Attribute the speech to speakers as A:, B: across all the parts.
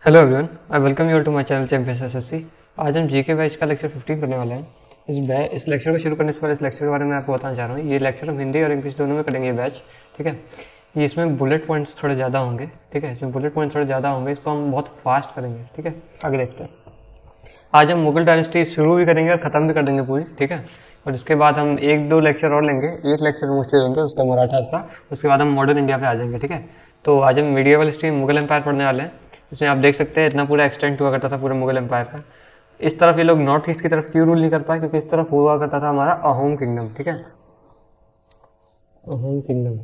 A: Hello everyone, I welcome you to my channel champions SSC. आज हम GK batch का lecture 15 करने वाले हैं। इस लेक्चर को शुरू करने से पहले इस लेक्चर के बारे में आपको बताना चाह रहा हूँ। ये लेक्चर हम हिंदी और इंग्लिश दोनों में करेंगे ये बैच, ठीक है। ये इसमें बुलेट पॉइंट्स थोड़े ज़्यादा होंगे, ठीक है। इसमें बुलेट पॉइंट्स थोड़े ज़्यादा होंगे, इसको हम बहुत फास्ट करेंगे, ठीक है। आगे देखते हैं। आज हम मुगल डायनेस्टी शुरू भी करेंगे और ख़त्म भी कर देंगे पूरी, ठीक है। और इसके बाद हम एक दो लेक्चर और लेंगे, एक लेक्चर मोस्टली लेंगे उसका मराठास का। उसके बाद हम मॉडर्न इंडिया पे आ जाएंगे, ठीक है। तो आज हम मीडिएवल हिस्ट्री मुगल एम्पायर पढ़ने वाले हैं। इसमें आप देख सकते हैं इतना पूरा एक्सटेंड हुआ करता था पूरे मुगल एम्पायर का। इस तरफ ये लोग नॉर्थ ईस्ट की तरफ क्यों रूल नहीं कर पाए? क्योंकि इस तरफ हुआ करता था हमारा अहोम किंगडम, ठीक है। अहोम किंगडम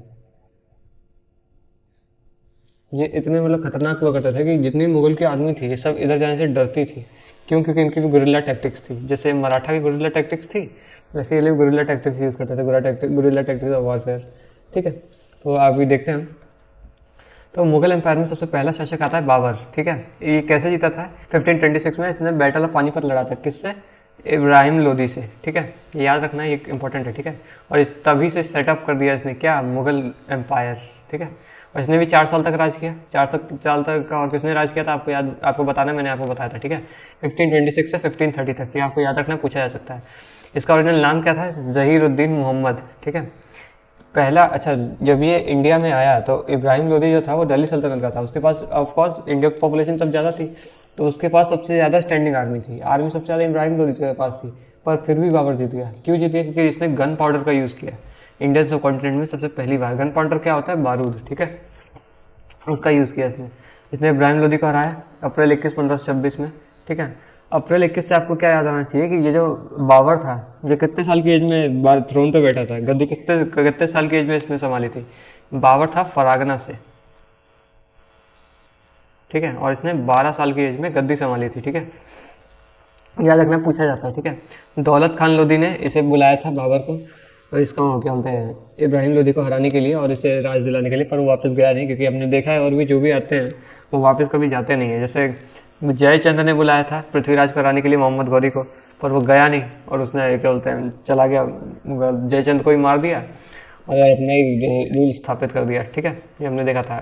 A: ये इतने खतरनाक हुआ करते थे कि जितनी मुगल की आर्मी थी ये सब इधर जाने से डरती थी। क्यों? क्योंकि इनकी भी गुरिल्ला टैक्टिक्स थी। जैसे मराठा की गुरिल्ला टैक्टिक्स थी, वैसे ये लोग गुरिल्ला टैक्टिक्स यूज़ करते थे, गुरिल्ला टैक्टिक्स ऑफ वॉरफेयर, ठीक है। तो आप भी देखते हैं। तो मुगल एम्पायर में सबसे पहला शासक आता है बाबर, ठीक है। ये कैसे जीता था? 1526 में इसने बैटल ऑफ पानीपत लड़ा था। किससे? इब्राहिम लोदी से, ठीक है। ये याद रखना, ये इंपॉर्टेंट है, ठीक है। और इस तभी से सेटअप कर दिया इसने क्या? मुगल एम्पायर, ठीक है। और इसने भी 4 साल तक राज किया। 4 साल तक और किसने राज किया था आपको बताना, मैंने आपको बताया था, ठीक है। 1526 से 1530 तक, ये आपको याद रखना, पूछा जा सकता है। इसका ओरिजिनल नाम क्या था? ज़हीरुद्दीन मोहम्मद, ठीक है। पहला, अच्छा, जब ये इंडिया में आया तो इब्राहिम लोदी जो था वो दिल्ली सल्तनत का था। उसके पास ऑफकोर्स इंडिया की पॉपुलेशन तब ज़्यादा थी, तो उसके पास सबसे ज़्यादा स्टैंडिंग आर्मी थी। आर्मी सबसे ज़्यादा इब्राहिम लोदी के पास थी, पर फिर भी बाबर जीत गया। क्यों जीत गया? क्योंकि इसने गन पाउडर का यूज़ किया। इंडियन सब कॉन्टिनेंट में सबसे पहली बार गन पाउडर क्या होता है? बारूद, ठीक है, उसका यूज़ किया इसने। इसने इब्राहिम लोदी को हराया अप्रैल 21, 1526 में, ठीक है। अप्रैल 21 से आपको क्या याद आना चाहिए कि ये जो बाबर था, ये कितने साल की एज में थ्रोन पे बैठा था? गद्दी कितने साल की एज में इसने संभाली थी? बाबर था फरागना से, ठीक है। और इसने 12 साल की एज में गद्दी संभाली थी, ठीक है। याद रखना, पूछा जाता है, ठीक है। दौलत खान लोदी ने इसे बुलाया था बाबर को, और इसको क्या बोलते हैं, इब्राहिम लोदी को हराने के लिए और इसे राज दिलाने के लिए, पर वो वापस गया नहीं। क्योंकि हमने देखा है और भी जो भी आते हैं वो वापस कभी जाते नहीं है। जैसे जयचंद ने बुलाया था पृथ्वीराज को हराने के लिए मोहम्मद गौरी को, पर वो गया नहीं और उसने क्या बोलते हैं चला गया, जयचंद को ही मार दिया और अपना ही रूल स्थापित कर दिया, ठीक है। ये हमने देखा था।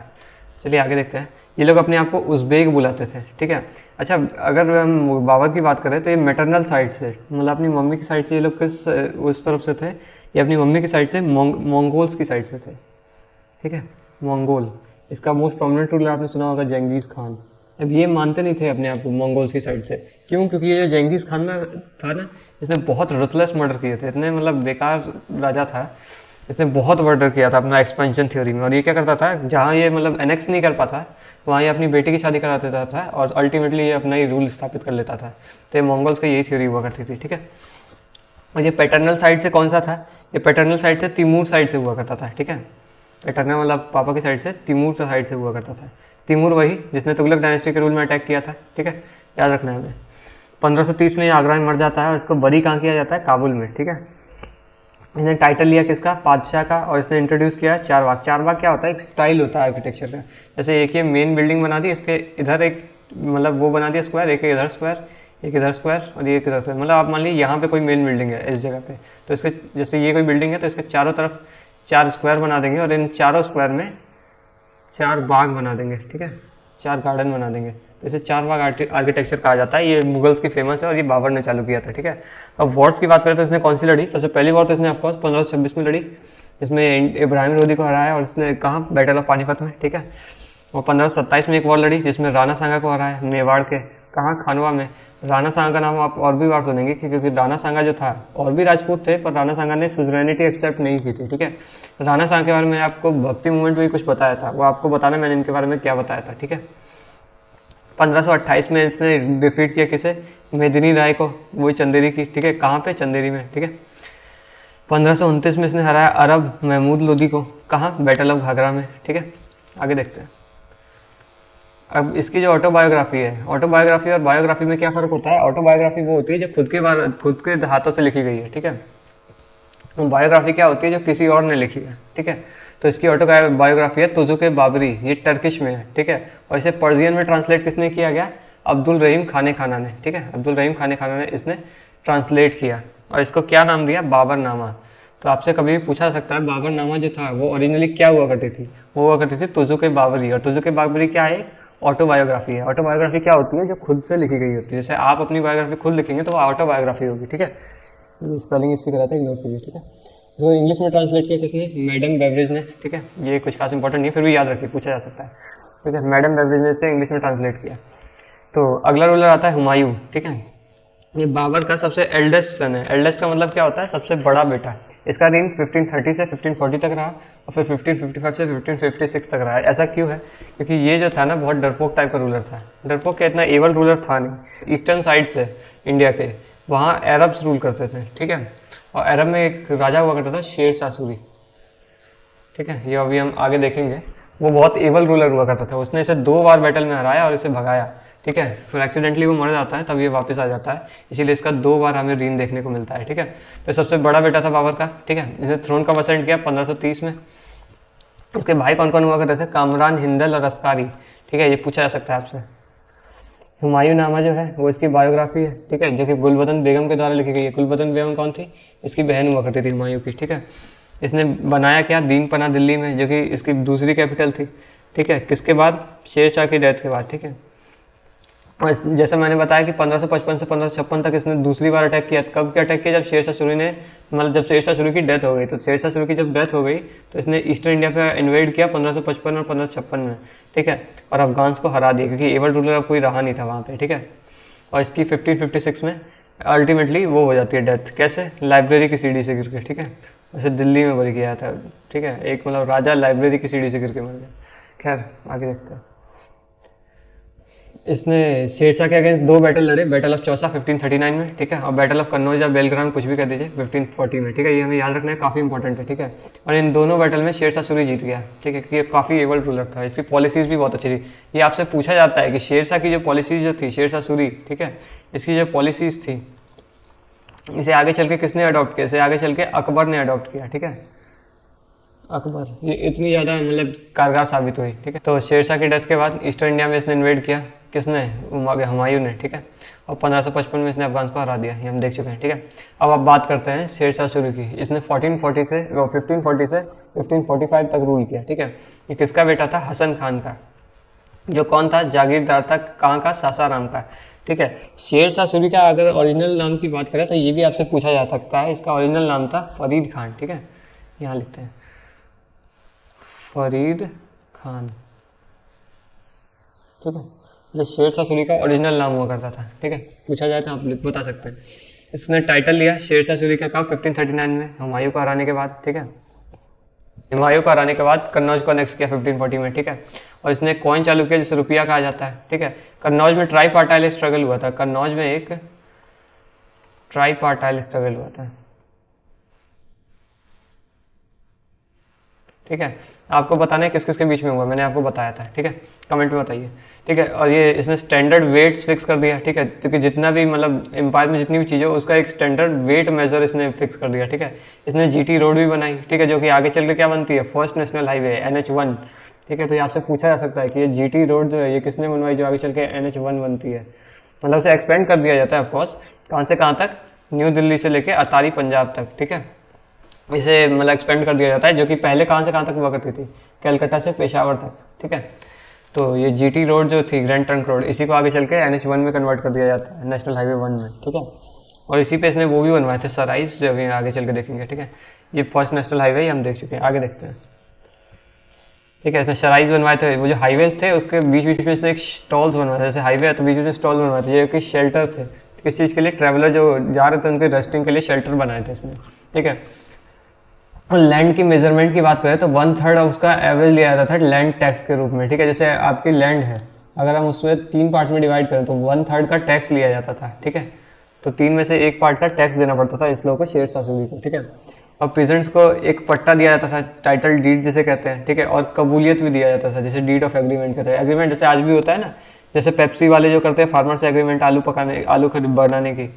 A: चलिए आगे देखते हैं। ये लोग अपने आप को उज़्बेक बुलाते थे, ठीक है। अच्छा, अगर हम बाबर की बात करें तो ये मैटरनल साइड से, मतलब अपनी मम्मी की साइड से ये लोग किस उस तरफ से थे? ये अपनी मम्मी की साइड से मंगोल्स की साइड से थे, ठीक है। मंगोल, इसका मोस्ट प्रोमिनेंट रूलर आपने सुना होगा जंगीज़ खान। अब ये मानते नहीं थे अपने आप को मंगोल्स की साइड से। क्यों? क्योंकि ये जो जंगीज़ खान में था ना, इसने बहुत रuthless मर्डर किए थे। इतने बेकार राजा था, इसने बहुत मर्डर किया था अपना एक्सपेंशन थ्योरी में। और ये क्या करता था, जहाँ ये एनेक्स नहीं कर पाता वहाँ ये अपनी बेटी की शादी करा देता था और अल्टीमेटली ये अपना ही रूल स्थापित कर लेता था। तो ये मंगोल्स की यही थ्योरी हुआ करती थी, ठीक है। और ये पैटर्नल साइड से कौन सा था? ये पैटर्नल साइड से तिमूर साइड से हुआ करता था, ठीक है। पैटर्नल पापा की साइड से तिमूर साइड से हुआ करता था। तिमूर वही जिसने तुगलक डायनेस्टी के रूल में अटैक किया था, ठीक है, याद रखना है हमें। 1530 में ये आगरा में मर जाता है और इसको बरी कहाँ किया जाता है? काबुल में, ठीक है। इसने टाइटल लिया किसका? पादशाह का। और इसने इंट्रोड्यूस किया चारबाग। चारबाग क्या होता है? एक स्टाइल होता है आर्किटेक्चर का। जैसे एक ये मेन बिल्डिंग बना दी, इसके इधर एक वो बना दिया स्क्वायर, एक इधर स्क्वायर, एक इधर स्क्वायर और एक इधर स्क्वायर। आप मान लीजिए यहाँ पे कोई मेन बिल्डिंग है इस जगह पे, तो इसके जैसे ये कोई बिल्डिंग है तो इसके चारों तरफ 4 स्क्वायर बना देंगे और इन चारों स्क्वायर में 4 बाग बना देंगे, ठीक है, 4 गार्डन बना देंगे। तो इसे 4 बाग आर्किटेक्चर कहा जाता है। ये मुगल्स की फेमस है और ये बाबर ने चालू किया था, ठीक है। अब वॉर्स की बात करें तो इसने कौन सी लड़ी? सबसे पहली वॉर तो इसने ऑफकोर्स 1526 में लड़ी, जिसमें इब्राहिम लोदी को हराया। और इसने कहाँ? बैटल ऑफ पानीपत में, ठीक है। और 1527 में एक वॉर लड़ी जिसमें राणा सांगा को हराया, मेवाड़ के। कहाँ? खानवा में। राणा सांगा का नाम आप और भी बार सुनेंगे क्योंकि राणा सांगा जो था और भी राजपूत थे, पर राणा सांगा ने सुजरेनिटी एक्सेप्ट नहीं की थी, ठीक है। राणा सांगा के बारे में आपको भक्ति मूवमेंट में कुछ बताया था, वो आपको बताना मैंने इनके बारे में क्या बताया था, ठीक है। 1528 में इसने डिफीट किया किसे? मेदिनी राय को, वही चंदेरी की, ठीक है। कहाँ पे? चंदेरी में, ठीक है। 1529 में इसने हराया अरब महमूद लोदी को। कहाँ? बैटल ऑफ घाघरा में, ठीक है। आगे देखते हैं। अब इसकी जो ऑटोबायोग्राफी है, ऑटोबायोग्राफी और बायोग्राफी में क्या फ़र्क होता है? ऑटोबायोग्राफी वो होती है जो खुद के हाथों से लिखी गई है, ठीक है। बायोग्राफी क्या होती है? जो किसी और ने लिखी है, ठीक है। तो इसकी ऑटोबायोग्राफी है तुजुक बाबरी, ये टर्किश में है, ठीक है। और इसे पर्शियन में ट्रांसलेट किसने किया गया? अब्दुल रहीम खाने खाना ने, ठीक है। अब्दुल रहीम खाने खाना ने इसने ट्रांसलेट किया और इसको क्या नाम दिया? बाबरनामा। तो आपसे कभी भी पूछा सकता है बाबरनामा जो था वो ओरिजिनली क्या हुआ करती थी? वो हुआ करती थी तुजुक बाबरी। और तुजुक बाबरी क्या है? ऑटोबायोग्राफी है। ऑटोबायोग्राफी क्या होती है? जो खुद से लिखी गई होती है। जैसे आप अपनी बायोग्राफी खुद लिखेंगे तो वो ऑटोबायोग्राफी होगी, ठीक है। स्पेलिंग इसकी कराता है, इग्नोर कीजिए, ठीक है। इसको इंग्लिश में ट्रांसलेट किया किसने? मैडम बेवरेज ने, ठीक है। ये कुछ खास इंपॉर्टेंट नहीं है, फिर भी याद रखिए, पूछा जा सकता है, ठीक है। मैडम बेवरेज ने इसे इंग्लिश में ट्रांसलेट किया। तो अगला रूलर आता है हुमायूं, ठीक है। ये बाबर का सबसे एल्डेस्ट सन है। एल्डेस्ट का मतलब क्या होता है? सबसे बड़ा बेटा। इसका रेंज 1530 से 1540 तक रहा और फिर 1555 से 1556 तक रहा है। ऐसा क्यों है? क्योंकि ये जो था ना, बहुत डरपोक टाइप का रूलर था। डरपोक क्या, इतना एवल रूलर था नहीं। ईस्टर्न साइड से इंडिया के वहाँ अरब्स रूल करते थे, ठीक है। और अरब में एक राजा हुआ करता था शेर शाह सूरी, ठीक है। ये अभी हम आगे देखेंगे। वो बहुत एवल रूलर हुआ करता था। उसने इसे 2 बार बैटल में हराया और इसे भगाया, ठीक है। फिर एक्सीडेंटली वो मर जाता है, तब ये वापस आ जाता है। इसीलिए इसका 2 बार हमें रीन देखने को मिलता है, ठीक है। तो सबसे बड़ा बेटा था बाबर का, ठीक है। इसने थ्रोन का असेंड किया 1530 में। उसके भाई कौन कौन हुआ करते थे? कामरान, हिंदल और अस्कारी, ठीक है। ये पूछा जा सकता है आपसे। हुमायूंनामा जो है वो इसकी बायोग्राफी है, ठीक है, जो कि गुलबदन बेगम के द्वारा लिखी गई है। गुलबदन बेगम कौन थी? इसकी बहन हुआ करती थी हुमायूं की, ठीक है। इसने बनाया क्या? दीन पना दिल्ली में, जो कि इसकी दूसरी कैपिटल थी, ठीक है। किसके बाद? शेर शाह की डेथ के बाद, ठीक है। और जैसे मैंने बताया कि 1555 से 1556 तक इसने दूसरी बार अटैक किया। कब क्या अटैक किया? जब शेर शाह सूरी ने, मतलब जब शेर शाह सूरी की डेथ हो गई। तो शेर शाह सूरी की जब डेथ हो गई तो इसने ईस्टर्न इंडिया पे इन्वेड किया 1555 और 1556 में, ठीक है। और अफगान्स को हरा दिया, क्योंकि एवल रूलर अब कोई रहा नहीं था वहाँ पे, ठीक है। और इसकी 1556 में अल्टीमेटली वो हो जाती है डेथ। कैसे? लाइब्रेरी की सीढ़ी से गिर के, ठीक है। वैसे दिल्ली में बड़ी किया था, ठीक है। एक मतलब राजा लाइब्रेरी की सीढ़ी से गिर के मर गया। खैर आगे देखते हैं। इसने शेरशाह के अगेंस्ट 2 बैटल लड़े। बैटल ऑफ चौसा 1539 में, ठीक है। और बैटल ऑफ कन्नौज या बेलग्राम, कुछ भी कह दीजिए, 1540 में, ठीक है। ये हमें याद रखना है, काफ़ी इंपॉर्टेंट है, ठीक है। और इन दोनों बैटल में शेरशाह सूरी जीत गया, ठीक है, क्योंकि ये काफ़ी एबल रूलर था। इसकी पॉलिसीज़ भी बहुत अच्छी थी। ये आपसे पूछा जाता है कि शेरशाह की जो पॉलिसीज़ जो थी, शेरशाह सूरी, ठीक है, इसकी जो पॉलिसीज़ थी, इसे आगे चल के किसने अडॉप्ट किया? इसे आगे चल के अकबर ने अडॉप्ट किया, ठीक है। अकबर, ये इतनी ज़्यादा मतलब कारगर साबित हुई, ठीक है। तो शेरशाह की डेथ के बाद ईस्टर्न इंडिया में इसने इन्वेड किया। किसने? हुमायूं ने, ठीक है। और 1555 में इसने अफगान को हरा दिया, ये हम देख चुके हैं, ठीक है। अब आप बात करते हैं शेरशाह सूरी की। इसने 1540 से 1545 तक रूल किया, ठीक है। ये किसका बेटा था? हसन खान का, जो कौन था? जागीरदार था। कहाँ का? सासाराम का, ठीक है। शेरशाह सूरी का अगर ओरिजिनल नाम की बात करें तो ये भी आपसे पूछा जा सकता है। इसका ओरिजिनल नाम था फरीद खान, ठीक है। यहाँ लिखते हैं फरीद खान, ठीक है। जो शेरशाह सूरी का ओरिजिनल नाम हुआ करता था, ठीक है। पूछा जाए तो आप बता सकते हैं। इसने टाइटल लिया शेरशाह सूरी का कब? 1539 में, हुमायूं को हराने के बाद, ठीक है। हुमायूं को हराने के बाद कन्नौज को नेक्स्ट किया 1540 में, ठीक है। और इसने कॉइन चालू किया जिसे रुपया कहा जाता है, ठीक है। कन्नौज में ट्राई पार्टाइल स्ट्रगल हुआ था। कन्नौज में एक ट्राई पार्टाइल स्ट्रगल हुआ था, ठीक है। आपको बताना है किस किस के बीच में हुआ, मैंने आपको बताया था, ठीक है। कमेंट में बताइए, ठीक है। और ये इसने स्टैंडर्ड वेट्स फिक्स कर दिया, ठीक है, क्योंकि जितना भी मतलब एम्पायर में जितनी भी चीज़ें उसका एक स्टैंडर्ड वेट मेजर इसने फिक्स कर दिया, ठीक है। इसने जीटी रोड भी बनाई, ठीक है, जो कि आगे चल के क्या बनती है? फर्स्ट नेशनल हाईवे NH1, ठीक है। तो ये आपसे पूछा जा सकता है कि ये जीटी रोड जो है ये किसने बनवाई, जो आगे चल के NH1 बनती है। मतलब उसे एक्सपेंड कर दिया जाता है ऑफकोर्स। कहाँ से कहाँ तक? न्यू दिल्ली से लेके अतारी पंजाब तक, ठीक है। इसे मतलब एक्सपेंड कर दिया जाता है, जो कि पहले कहाँ से कहाँ तक हुआ करती थी? कलकत्ता से पेशावर तक, ठीक है। तो ये जीटी रोड जो थी, ग्रैंड ट्रंक रोड, इसी को आगे चल के NH1 में कन्वर्ट कर दिया जाता है, नेशनल हाईवे 1 में, ठीक है। और इसी पे इसने वो भी बनवाए थे सराइज, जो अभी आगे चल के देखेंगे, ठीक है। ये फर्स्ट नेशनल हाईवे हम देख चुके हैं, आगे देखते हैं, ठीक है। इसने सराइज बनवाए थे। वो जो हाईवेज थे उसके बीच बीच में इसने एक स्टॉल्स बनवाए थे। जैसे हाईवे है तो बीच बीच में स्टॉल बनवाए थे, ये कि शेल्टर थे। किस चीज़ के लिए? ट्रैवलर जो जा रहे थे उनके रेस्टिंग के लिए शेल्टर बनाए थे इसने, ठीक है। और लैंड की मेजरमेंट की बात करें तो 1/3 उसका एवरेज लिया जाता था लैंड टैक्स के रूप में, ठीक है। जैसे आपकी लैंड है, अगर हम उसमें 3 पार्ट में डिवाइड करें तो 1/3 का टैक्स लिया जाता था, ठीक है। तो 3 में से 1 पार्ट का टैक्स देना पड़ता था इस लोगों को, शेर शाह सूरी को, ठीक है। और पीजेंट्स को एक पट्टा दिया जाता था, टाइटल डीड जिसे कहते हैं, ठीक है। और कबूलियत भी दिया जाता था, जैसे डीड ऑफ एग्रीमेंट कहते हैं। एग्रीमेंट जैसे आज भी होता है ना, जैसे पेप्सी वाले जो करते हैं फार्मर से एग्रीमेंट आलू पकाने, आलू बनाने की,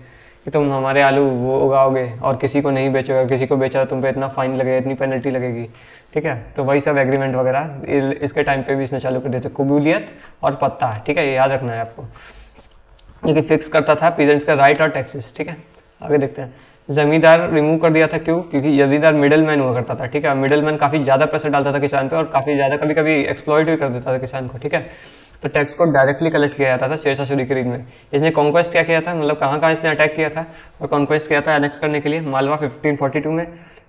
A: कि तुम हमारे आलू वो उगाओगे और किसी को नहीं बेचोगे, किसी को बेचा तो तुम पे इतना फाइन लगेगा, इतनी पेनल्टी लगेगी, ठीक है। तो वही सब एग्रीमेंट वगैरह इसके टाइम पे भी इसने चालू कर दिए थे, कबूलियत और पत्ता, ठीक है। ये याद रखना है आपको, जो कि फिक्स करता था पीजेंट्स का राइट और टैक्सेस, ठीक है। आगे देखते हैं। जमींदार रिमूव कर दिया था, क्यों? क्योंकि जमींदार मिडल मैन हुआ करता था, ठीक है। मिडल मैन काफ़ी ज़्यादा प्रेशर डालता था किसान पे और काफ़ी ज़्यादा कभी कभी एक्सप्लॉइट भी कर देता था किसान को, ठीक है। तो टैक्स को डायरेक्टली कलेक्ट किया जाता था शेरशाह सूरी के रीज में। इसने कॉन्क्वेस्ट क्या किया था, मतलब कहाँ कहाँ इसने अटैक किया था और कॉन्क्वेस्ट किया था एनेक्स करने के लिए? मालवा 1542 में,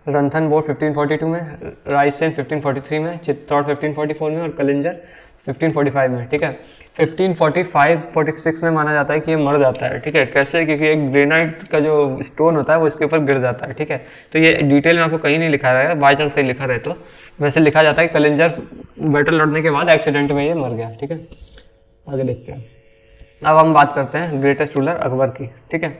A: रणथंबोर 1542 में, रायसेन 1543 में, चित्तौड़ 1544 में और कलिंजर 1545 में। ठीक है, 1545-46 में माना जाता है कि ये मर जाता है। ठीक है, कैसे? क्योंकि एक ग्रेनाइट का जो स्टोन होता है वो इसके ऊपर गिर जाता है। ठीक है, तो ये डिटेल में आपको कहीं नहीं लिखा रहेगा, बाई चांस कहीं लिखा रहे तो वैसे लिखा जाता है कि कलिंजर बैटल लड़ने के बाद एक्सीडेंट में ये मर गया। ठीक है, आगे देखते हैं। अब हम बात करते हैं ग्रेटेस्ट रूलर अकबर की। ठीक है,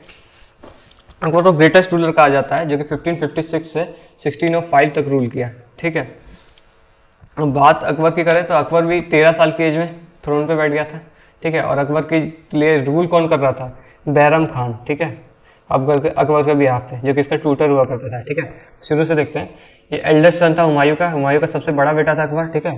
A: अकबर को ग्रेटेस्ट रूलर कहा जाता है जो कि 1556 से 1605 तक रूल किया। ठीक है, अब बात अकबर की करें तो अकबर भी 13 साल की एज में थ्रोन पे बैठ गया था। ठीक है, और अकबर के लिए रूल कौन कर रहा था? बैरम खान। ठीक है, अकबर का बिहाफ थे जो कि इसका ट्यूटर हुआ करता था। ठीक है, शुरू से देखते हैं। ये एल्डेस्ट सन था हुमायूं का सबसे बड़ा बेटा था अकबर। ठीक है,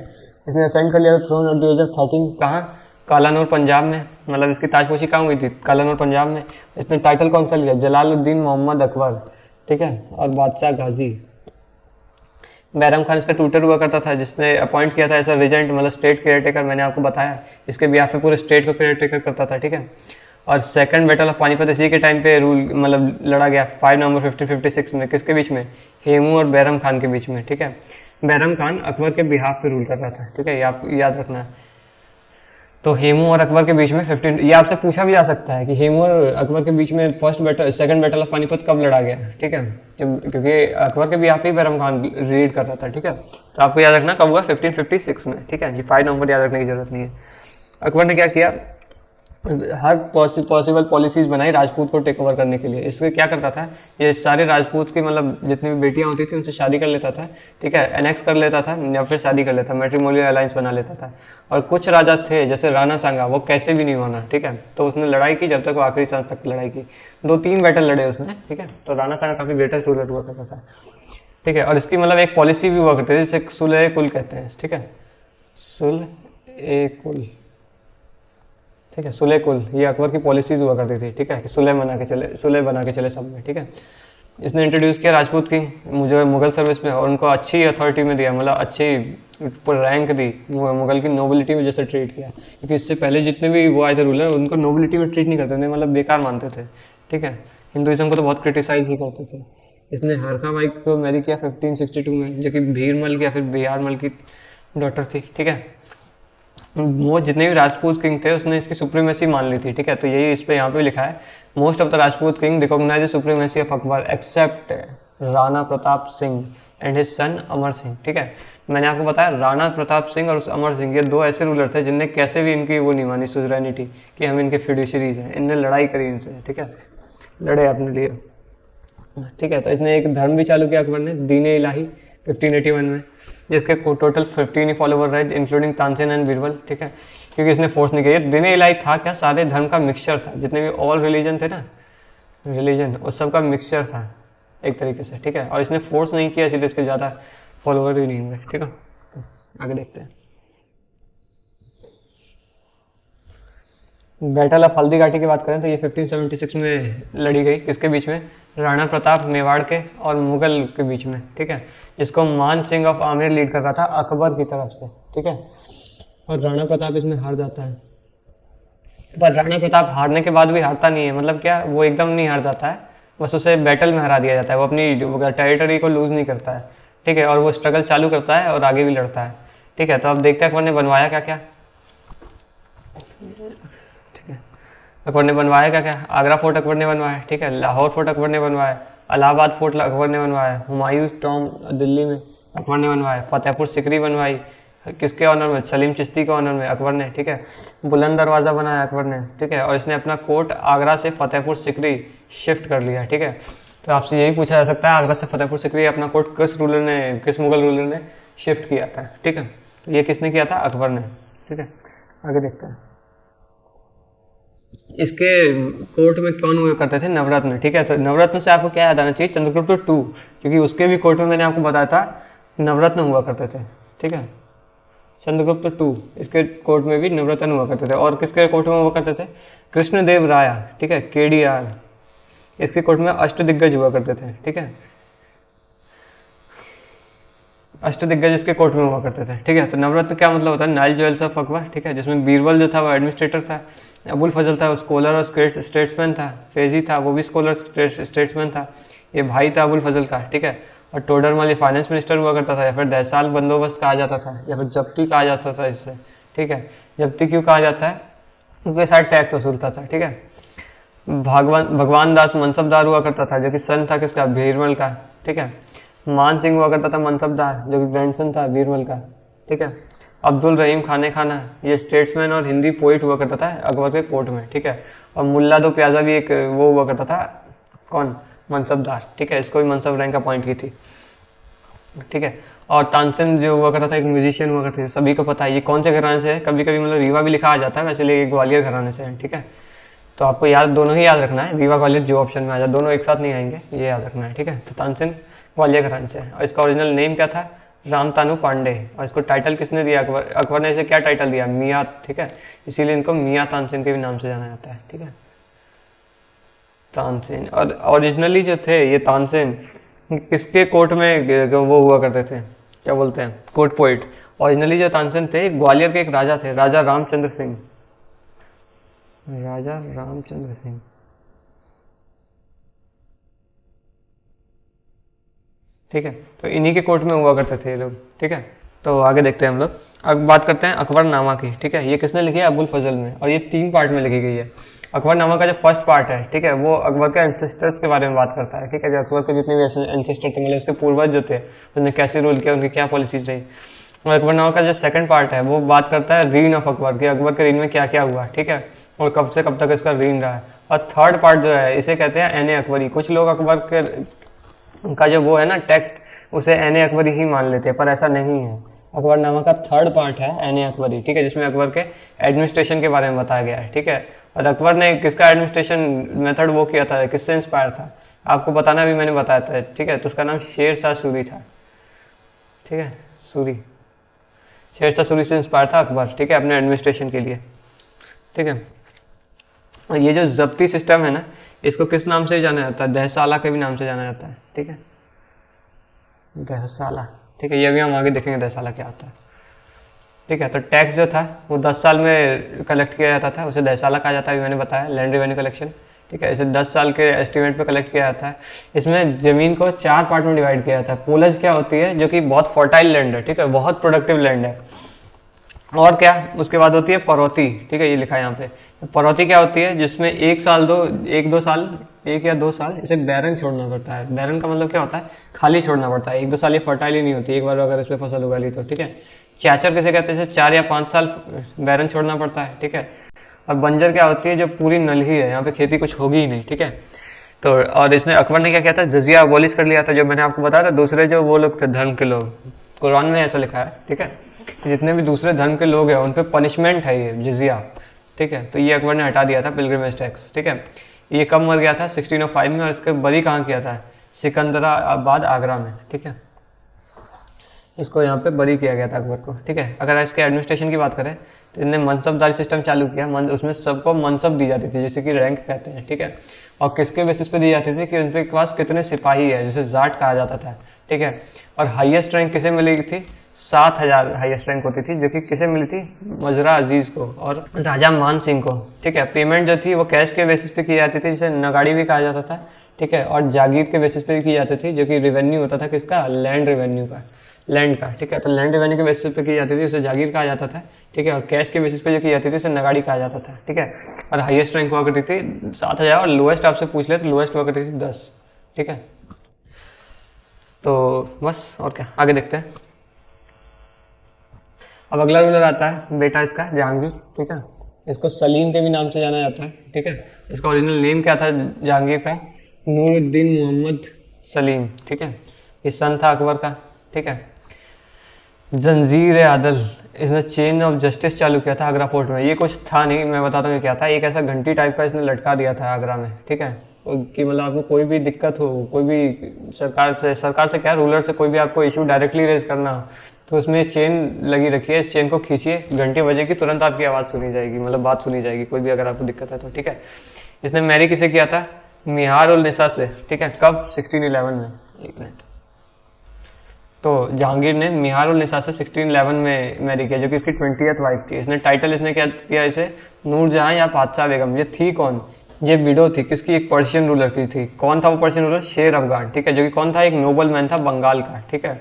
A: इसने असेंड कर लिया throne at the age of 13। कहाँ? कालानूर पंजाब में, मतलब इसकी ताजपोशी कहाँ हुई थी? कालानूर पंजाब में। इसने टाइटल कौन सा लिया? जलालुद्दीन मोहम्मद अकबर। ठीक है, और बादशाह गाजी। बैरम खान इसका ट्यूटर हुआ करता था जिसने अपॉइंट किया था एज अ रीजेंट, मतलब स्टेट केयर टेकर। मैंने आपको बताया इसके बिहाफ पे पूरे स्टेट को केयर टेकर करता था। ठीक है, और सेकंड बैटल ऑफ पानीपत इसी के टाइम पे रूल मतलब लड़ा गया 5 नवंबर 1556 में। किसके बीच में? हेमू और बैरम खान के बीच में। ठीक है, बैरम खान अकबर के बिहाफ पे रूल कर रहा था। ठीक है, ये आप याद रखना है। तो हेमू और अकबर के बीच में 15, ये आपसे पूछा भी जा सकता है कि हेमू और अकबर के बीच में सेकंड बैटल ऑफ पानीपत कब लड़ा गया? ठीक है, क्योंकि अकबर के बिहाफ पे बैरम खान लीड कर रहा था। ठीक है, तो आपको याद रखना कब हुआ? 1556 में। ठीक है, ये 5 नवंबर याद रखने की जरूरत नहीं है। अकबर ने क्या किया? हर पॉसिबल पॉलिसीज बनाई राजपूत को टेक ओवर करने के लिए। इससे क्या करता था? ये सारे राजपूत की मतलब जितनी भी बेटियां होती थी उनसे शादी कर लेता था। ठीक है, एनेक्स कर लेता था या फिर शादी कर लेता, मैट्रिमोनियल अलायंस बना लेता था। और कुछ राजा थे जैसे राणा सांगा, वो कैसे भी नहीं होना। ठीक है, तो उसने लड़ाई की जब तक वो आखिरी सांस तक लड़ाई की। 2-3 बैटल लड़े उसने। ठीक है, तो राणा सांगा काफी ग्रेटेस्ट रूलर हुआ करता था। ठीक है, और इसकी मतलब एक पॉलिसी भी हुआ करती थी जिसे सुलह कुल कहते हैं। ठीक है, सुलह कुल। ठीक है, सुलह कुल ये अकबर की पॉलिसीज हुआ करती थी। ठीक है, कि सुलह बना के चले सब में। ठीक है, इसने इंट्रोड्यूस किया राजपूत की मुझे मुगल सर्विस में और उनको अच्छी अथॉरिटी में दिया, मतलब अच्छी रैंक दी, मुगल की नोबिलिटी में जैसे ट्रीट किया। क्योंकि इससे पहले जितने भी वो आए थे रूलर उनको नोबिलिटी में ट्रीट नहीं करते थे, मतलब बेकार मानते थे। ठीक है, हिंदुइज्म को तो बहुत क्रिटिसाइज ही करते थे। इसने हरका बाई को मैरी किया 1562 में, जो कि भीरमल की या फिर बिहारमल की डॉटर थी। ठीक है, वो जितने भी राजपूत किंग थे उसने इसकी सुप्रीमेसी मान ली थी। ठीक है, तो यही इस पे यहाँ पे लिखा है, most of the Rajput king recognize the supremacy of Akbar except Rana Pratap Singh and his son Amar Singh. ठीक है, मैंने आपको बताया राणा प्रताप सिंह और अमर सिंह ये 2 ऐसे रूलर थे जिनने कैसे भी इनकी वो नहीं मानी सुजरैनिटी कि हम इनके फिड्यूशरीज हैं। इनने लड़ाई करी इनसे। ठीक है, लड़े अपने लिए। ठीक है, तो इसने एक धर्म भी चालू किया अकबर ने, दीन इलाही 1581 में, जिसके टोटल 15 ही फॉलोवर रहे इंक्लूडिंग तानसेन एंड बीरबल। ठीक है, क्योंकि इसने फोर्स नहीं किया। दीन इलाही था क्या? सारे धर्म का मिक्सचर था, जितने भी ऑल रिलीजन थे ना, रिलीजन उस सब का मिक्सचर था एक तरीके से। ठीक है, और इसने फोर्स नहीं किया इसलिए इसके ज़्यादा फॉलोवर भी नहीं हुए। ठीक है, आगे देखते हैं। बैटल ऑफ हल्दी घाटी की बात करें तो ये 1576 में लड़ी गई। किसके बीच में? राणा प्रताप मेवाड़ के और मुगल के बीच में। ठीक है, जिसको मान सिंह ऑफ आमेर लीड कर रहा था अकबर की तरफ से। ठीक है, और राणा प्रताप इसमें हार जाता है। पर राणा प्रताप हारने के बाद भी हारता नहीं है, मतलब क्या, वो एकदम नहीं हार जाता है, बस उसे बैटल में हरा दिया जाता है। वो अपनी टेरिटरी को लूज नहीं करता है। ठीक है, और वो स्ट्रगल चालू करता है और आगे भी लड़ता है। ठीक है, तो अब देखते हैं अकबर ने बनवाया क्या क्या। अकबर ने बनवाया क्या क्या? आगरा फोर्ट अकबर ने बनवाया। ठीक है, लाहौर फोर्ट अकबर ने बनवाया, इलाहाबाद फोर्ट अकबर ने बनवाया, हुमायूं टॉम दिल्ली में अकबर ने बनवाया, फतेहपुर सिकरी बनवाई किसके ऑनर में? सलीम चिश्ती के ऑनर में अकबर ने। ठीक है, बुलंद दरवाज़ा बनाया अकबर ने। ठीक है, और इसने अपना कोर्ट आगरा से फतेहपुर सिकरी शिफ्ट कर लिया। ठीक है, तो आपसे यही पूछा जा सकता है आगरा से फतेहपुर सिकरी अपना कोर्ट किस मुगल रूलर ने शिफ्ट किया था। ठीक है, तो ये किसने किया था? अकबर ने। ठीक है, आगे देखते हैं। इसके कोर्ट में कौन हुआ करते थे? नवरत्न। ठीक है, तो नवरत्न से आपको क्या याद आना चाहिए? चंद्रगुप्त 2, क्योंकि उसके भी कोर्ट में मैंने आपको बताया था नवरत्न हुआ करते थे। ठीक है, चंद्रगुप्त 2 इसके कोर्ट में भी नवरत्न हुआ करते थे। और किसके कोर्ट में हुआ करते थे? कृष्णदेव राय। ठीक है, KDR इसके कोर्ट में अष्टदिग्गज हुआ करते थे। ठीक है, अष्टदिग्गज इसके कोर्ट में हुआ करते थे, ठीक है। तो नवरत्न क्या मतलब होता है, नाइल ज्वेल्स ऑफ अकबर, ठीक है, जिसमें बीरबल जो था वो एडमिनिस्ट्रेटर था, अबुल फजल था वो स्कॉलर और स्टेट्समैन था, फेजी था वो भी स्कॉलर स्टेट्समैन था, ये भाई था अबुल फजल का, ठीक है। और टोडरमल ये फाइनेंस मिनिस्टर हुआ करता था, या फिर दहसाल बंदोबस्त कहा जाता था, या फिर जब्ती कहा जाता था इससे, ठीक है। जब्ती क्यों कहा जाता है, क्योंकि सारा टैक्स वसूलता था, ठीक है। भगवान दास मनसबदार हुआ करता था, जो कि सन था किसका, बीरबल का, ठीक है। मान सिंह हुआ करता था मनसबदार, जो कि ग्रैंडसन था बीरबल का, ठीक है। अब्दुल रहीम खाने खाना ये स्टेट्समैन और हिंदी पोइट हुआ करता था अकबर के कोर्ट में, ठीक है। और मुल्ला दो प्याजा भी एक वो हुआ करता था, कौन, मनसबदार, ठीक है। इसको भी मनसब रैंक अपॉइंट की थी, ठीक है। और तानसेन जो हुआ करता था एक म्यूजिशियन हुआ करता था, सभी को पता है ये कौन से घराने से है, कभी कभी मतलब रीवा भी लिखा आ जाता है, वैसे ये ग्वालियर घराने से है, ठीक है। तो आपको याद दोनों ही याद रखना है, रीवा ग्वालियर जो ऑप्शन में आ जाए दोनों एक साथ नहीं आएंगे, ये याद रखना है, ठीक है। तो तानसेन ग्वालियर घराने से है, और इसका ओरिजिनल नेम क्या था, रामतानु पांडे। और इसको टाइटल किसने दिया, अकबर ने इसे क्या टाइटल दिया, मियाँ, ठीक है। इसीलिए इनको मियाँ तानसेन के भी नाम से जाना जाता है, ठीक है, तानसेन। और ओरिजिनली जो थे ये तानसेन किसके कोर्ट में वो हुआ करते थे, क्या बोलते हैं, कोर्ट पोइट। ओरिजिनली जो तानसेन थे ग्वालियर के एक राजा थे, राजा रामचंद्र सिंह, राजा रामचंद्र सिंह, ठीक है। तो इन्हीं के कोर्ट में हुआ करते थे ये लोग, ठीक है। तो आगे देखते हैं हम लोग, अब बात करते हैं अकबरनामा की, ठीक है। ये किसने लिखी है, अबुल फजल में, और ये 3 पार्ट में लिखी गई है। अकबरनामा का जो फर्स्ट पार्ट है, ठीक है, वो अकबर के एंसेस्टर्स के बारे में बात करता है, ठीक है। जो अकबर के जितने भी एंसेस्टर थे, मतलब उसके पूर्वज जो थे, उन्होंने कैसे रूल किया, उनकी क्या पॉलिसीज रही। और अकबरनामा का जो सेकंड पार्ट है वो बात करता है रीन ऑफ अकबर की, अकबर के रीन में क्या क्या हुआ, ठीक है, और कब से कब तक इसका रीन रहा है। और थर्ड पार्ट जो है इसे कहते हैं एन अकबरी। कुछ लोग अकबर के का जो वो है ना टेक्स्ट, उसे एन अकबरी ही मान लेते हैं, पर ऐसा नहीं है। अकबरनामा का थर्ड पार्ट है एन अकबरी, ठीक है, जिसमें अकबर के एडमिनिस्ट्रेशन के बारे में बताया गया है, ठीक है। और अकबर ने किसका एडमिनिस्ट्रेशन मेथड वो किया था, किससे इंस्पायर था, आपको बताना भी मैंने बताया था, ठीक है। तो उसका नाम शेर शाह सूरी था, ठीक है, सूरी, शेर शाह सूरी से इंस्पायर था अकबर, ठीक है, अपने एडमिनिस्ट्रेशन के लिए, ठीक है। और ये जो जब्ती सिस्टम है ना, इसको किस नाम से जाना जाता है, दहसाला के भी नाम से जाना जाता है, ठीक है, दहसाला, ठीक है। ये भी हम आगे देखेंगे दहसाला क्या होता है, ठीक है। तो टैक्स जो था वो 10 साल में कलेक्ट किया जाता था, उसे दहसाला कहा जाता है, मैंने बताया, लैंड रेवेन्यू कलेक्शन, ठीक है। इसे 10 साल के एस्टिमेट पे कलेक्ट किया जाता है। इसमें जमीन को 4 पार्ट में डिवाइड किया जाता है। पोलज क्या होती है, जो कि बहुत फर्टाइल लैंड है, ठीक है, बहुत प्रोडक्टिव लैंड है। और क्या, उसके बाद होती है परौती, ठीक है, ये लिखा है यहाँ पे। परौती क्या होती है, जिसमें एक या दो साल इसे बैरन छोड़ना पड़ता है। बैरन का मतलब क्या होता है, खाली छोड़ना पड़ता है, 1-2 साल ये फर्टाइल ही नहीं होती, एक बार अगर इस पर फसल उगा ली तो, ठीक है। चाचर किसे कहते हैं, 4 या 5 साल बैरन छोड़ना पड़ता है, ठीक है। और बंजर क्या होती है, जो पूरी नल्ही है, यहाँ पे खेती कुछ होगी ही नहीं, ठीक है। तो और इसमें अकबर ने क्या किया था, जजिया अबॉलिश कर लिया था, जो मैंने आपको बताया था। दूसरे जो वो लोग थे धर्म के लोग, कुरान में ऐसा लिखा है, ठीक है, जितने भी दूसरे धर्म के लोग हैं उन पे पनिशमेंट है ये जजिया, ठीक है। तो ये अकबर ने हटा दिया था, पिलग्रिमेज टैक्स, ठीक है। ये कब मर गया था, 1605 में, और इसके बरी कहाँ किया था, सिकंदराबाद आगरा में, ठीक है। इसको यहाँ पे बरी किया गया था अकबर को, ठीक है। अगर इसके एडमिनिस्ट्रेशन की बात करें तो इन्हें मनसबदारी सिस्टम चालू किया, उसमें सबको मनसब दी जाती थी, जैसे कि रैंक कहते हैं, ठीक है। और किसके बेसिस पे दी जाती थी, कि उनके पास कितने सिपाही है, जिसे जाट कहा जाता था, ठीक है। और हाईएस्ट रैंक किसे मिली थी, 7000 हाईएस्ट रैंक होती थी, जो कि किसे मिली थी, मजरा अजीज को और राजा मान सिंह को, ठीक है। पेमेंट जो थी वो कैश के बेसिस पे की जाती थी, जिसे नगाड़ी भी कहा जाता था, ठीक है। और जागीर के बेसिस पे भी की जाती थी, जो कि रेवेन्यू होता था किसका, लैंड रेवेन्यू का, लैंड का, ठीक है। तो लैंड रेवेन्यू के बेसिस पे की जाती थी, उसे जागीर कहा जाता था, ठीक है। और कैश के बेसिस पे जो की जाती थी उसे नगाड़ी कहा जाता था, ठीक है। और हाईएस्ट रैंक हुआ करती थी 7000, और लोएस्ट आपसे पूछ ले तो लोएस्ट हुआ करती थी 10, ठीक है। तो बस, और क्या, आगे देखते हैं। अब अगला रूलर आता है बेटा इसका, जहांगीर, ठीक है। इसको सलीम के भी नाम से जाना जाता है, ठीक है। इसका ओरिजिनल नेम क्या था जहांगीर का, नूरुद्दीन मोहम्मद सलीम, ठीक है। ये सन था अकबर का, ठीक है। जंजीर आदल, इसने चेन ऑफ जस्टिस चालू किया था आगरा फोर्ट में। ये कुछ था नहीं, मैं बताता हूँ क्या था। एक ऐसा घंटी टाइप का इसने लटका दिया था आगरा में, ठीक है, कि मतलब आपको कोई भी दिक्कत हो, कोई भी सरकार से क्या, रूलर से कोई भी आपको इशू डायरेक्टली रेज करना हो, तो उसमें चेन लगी रखी है, इस चेन को खींचिए, घंटे बजेगी, तुरंत आपकी आवाज़ सुनी जाएगी, मतलब बात सुनी जाएगी, कोई भी अगर आपको दिक्कत है तो, ठीक है। इसने मैरी किसे किया था, मिहार उल निसा से, ठीक है। कब, 1611 में। एक मिनट, तो जहांगीर ने मिहार उल निसा से 1611 में मैरी किया, जो कि इसकी 20th वाइफ थी। इसने टाइटल इसने क्या किया इसे, नूरजहां या बादशाह बेगम। ये थी कौन, ये विडो थी किसकी, एक पर्शियन रूलर की थी। कौन था वो पर्शियन रूलर, शेर अफगान, ठीक है, जो कि कौन था, एक नोबल मैन था बंगाल का, ठीक है।